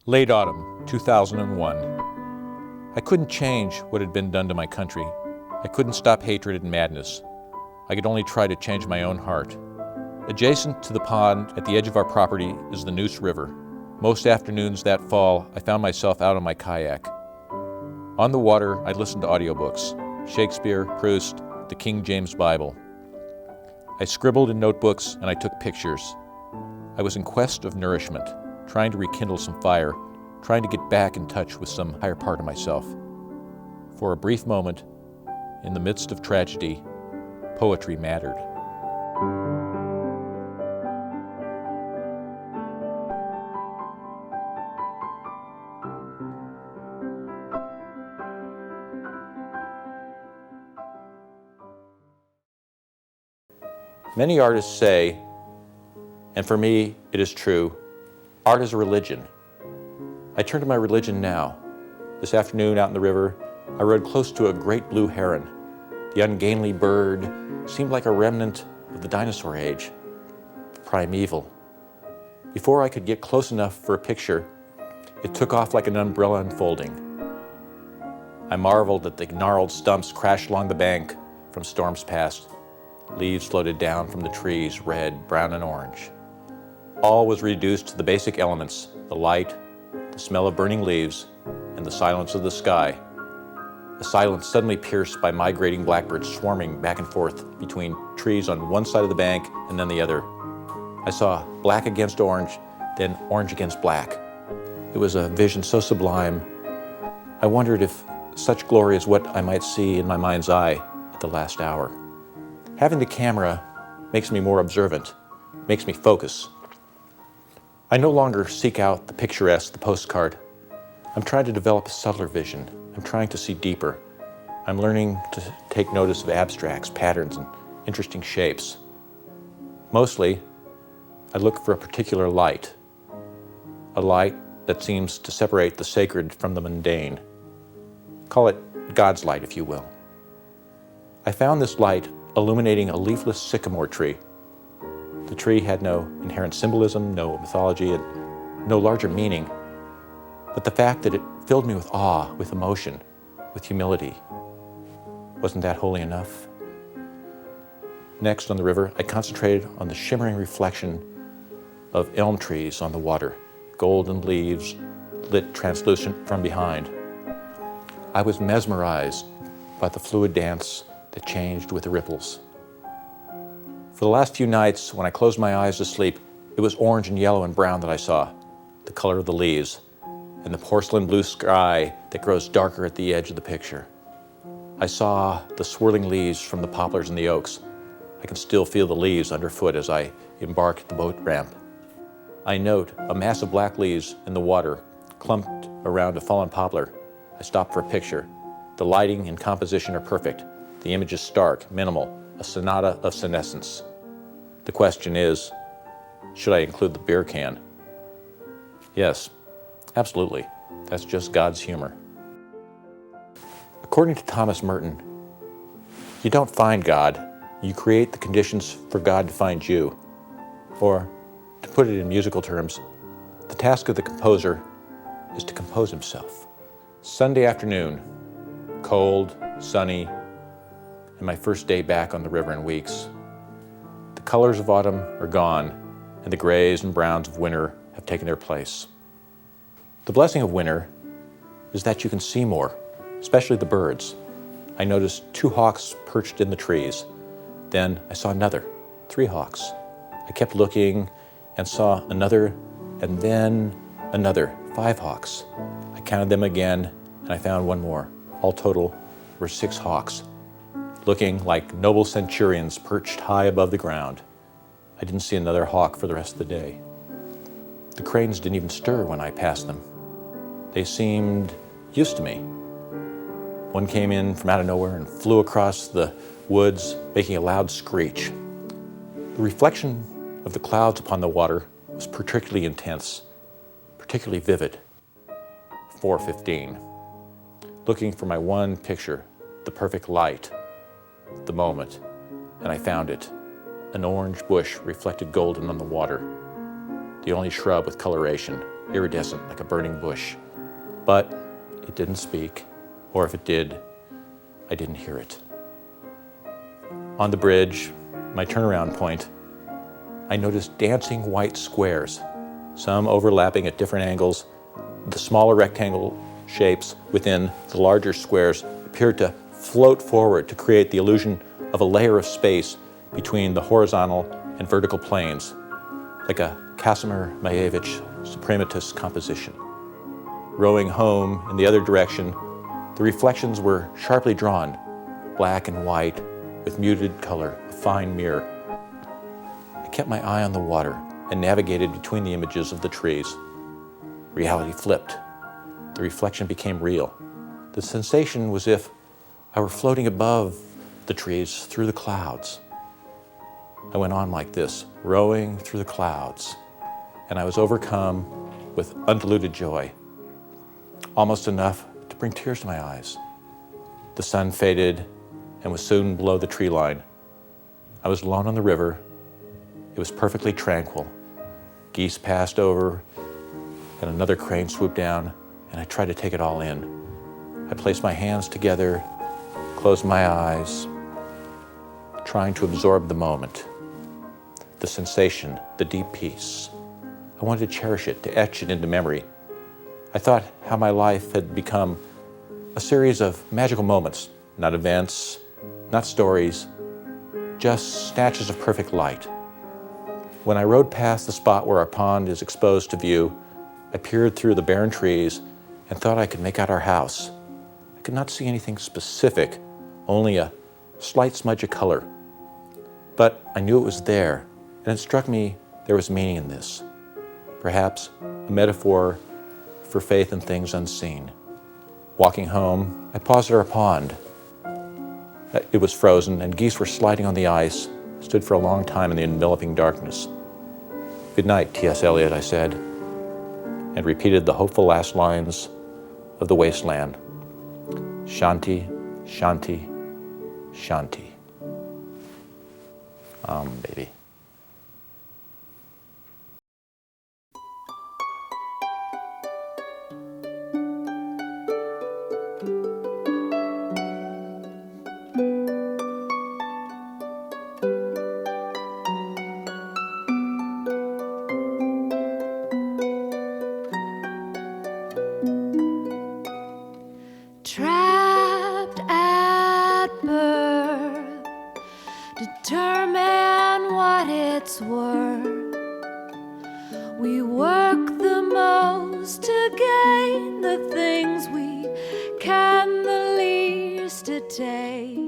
Late autumn, 2001. I couldn't change what had been done to my country. I couldn't stop hatred and madness. I could only try to change my own heart. Adjacent to the pond at the edge of our property is the Neuse River. Most afternoons that fall, I found myself out on my kayak. On the water, I listened to audiobooks, Shakespeare, Proust, the King James Bible. I scribbled in notebooks and I took pictures. I was in quest of nourishment, trying to rekindle some fire, trying to get back in touch with some higher part of myself. For a brief moment, in the midst of tragedy, poetry mattered. Many artists say, and for me it is true, art is a religion. I turn to my religion now. This afternoon out in the river, I rode close to a great blue heron. The ungainly bird seemed like a remnant of the dinosaur age, primeval. Before I could get close enough for a picture, it took off like an umbrella unfolding. I marveled that the gnarled stumps crashed along the bank from storms past. Leaves floated down from the trees, red, brown, and orange. All was reduced to the basic elements, the light, the smell of burning leaves, and the silence of the sky. A silence suddenly pierced by migrating blackbirds swarming back and forth between trees on one side of the bank and then the other. I saw black against orange, then orange against black. It was a vision so sublime. I wondered if such glory is what I might see in my mind's eye at the last hour. Having the camera makes me more observant, makes me focus. I no longer seek out the picturesque, the postcard. I'm trying to develop a subtler vision. I'm trying to see deeper. I'm learning to take notice of abstracts, patterns, and interesting shapes. Mostly, I look for a particular light, a light that seems to separate the sacred from the mundane. Call it God's light, if you will. I found this light illuminating a leafless sycamore tree. The tree had no inherent symbolism, no mythology, and no larger meaning. But the fact that it filled me with awe, with emotion, with humility, wasn't that holy enough? Next, on the river, I concentrated on the shimmering reflection of elm trees on the water, golden leaves lit translucent from behind. I was mesmerized by the fluid dance that changed with the ripples. For the last few nights, when I closed my eyes to sleep, it was orange and yellow and brown that I saw, the color of the leaves, and the porcelain blue sky that grows darker at the edge of the picture. I saw the swirling leaves from the poplars and the oaks. I can still feel the leaves underfoot as I embark at the boat ramp. I note a mass of black leaves in the water, clumped around a fallen poplar. I stop for a picture. The lighting and composition are perfect. The image is stark, minimal, a sonata of senescence. The question is, should I include the beer can? Yes, absolutely. That's just God's humor. According to Thomas Merton, you don't find God, you create the conditions for God to find you. Or, to put it in musical terms, the task of the composer is to compose himself. Sunday afternoon, cold, sunny, and my first day back on the river in weeks. The colors of autumn are gone, and the grays and browns of winter have taken their place. The blessing of winter is that you can see more, especially the birds. I noticed 2 hawks perched in the trees. Then I saw another, 3 hawks. I kept looking and saw another, and then another, 5 hawks. I counted them again, and I found one more. All total, there were 6 hawks, looking like noble centurions perched high above the ground. I didn't see another hawk for the rest of the day. The cranes didn't even stir when I passed them. They seemed used to me. One came in from out of nowhere and flew across the woods, making a loud screech. The reflection of the clouds upon the water was particularly intense, particularly vivid. 4:15. Looking for my one picture, the perfect light, the moment, and I found it. An orange bush reflected golden on the water, the only shrub with coloration. iridescent like a burning bush. But it didn't speak, or if it did, I didn't hear it. On the bridge, my turnaround point, I noticed dancing white squares, some overlapping at different angles. The smaller rectangle shapes within the larger squares appeared to float forward to create the illusion of a layer of space between the horizontal and vertical planes, like a Casimir Maevich Suprematus composition. Rowing home in the other direction, the reflections were sharply drawn, black and white, with muted color, a fine mirror. I kept my eye on the water and navigated between the images of the trees. Reality flipped. The reflection became real. The sensation was if I were floating above the trees through the clouds. I went on like this, rowing through the clouds, and I was overcome with undiluted joy, almost enough to bring tears to my eyes. The sun faded and was soon below the tree line. I was alone on the river. It was perfectly tranquil. Geese passed over, and another crane swooped down, and I tried to take it all in. I placed my hands together, closed my eyes, trying to absorb the moment, the sensation, the deep peace. I wanted to cherish it, to etch it into memory. I thought how my life had become a series of magical moments, not events, not stories, just snatches of perfect light. When I rode past the spot where our pond is exposed to view, I peered through the barren trees and thought I could make out our house. I could not see anything specific, only a slight smudge of color. But I knew it was there, and it struck me there was meaning in this. Perhaps a metaphor for faith in things unseen. Walking home, I paused at our pond. It was frozen, and geese were sliding on the ice. I stood for a long time in the enveloping darkness. "Good night, T.S. Eliot," I said, and repeated the hopeful last lines of The Wasteland. Shanti, Shanti, Shanti. Baby. Trapped at birth, determine what it's worth. We work the most to gain the things we can the least attain.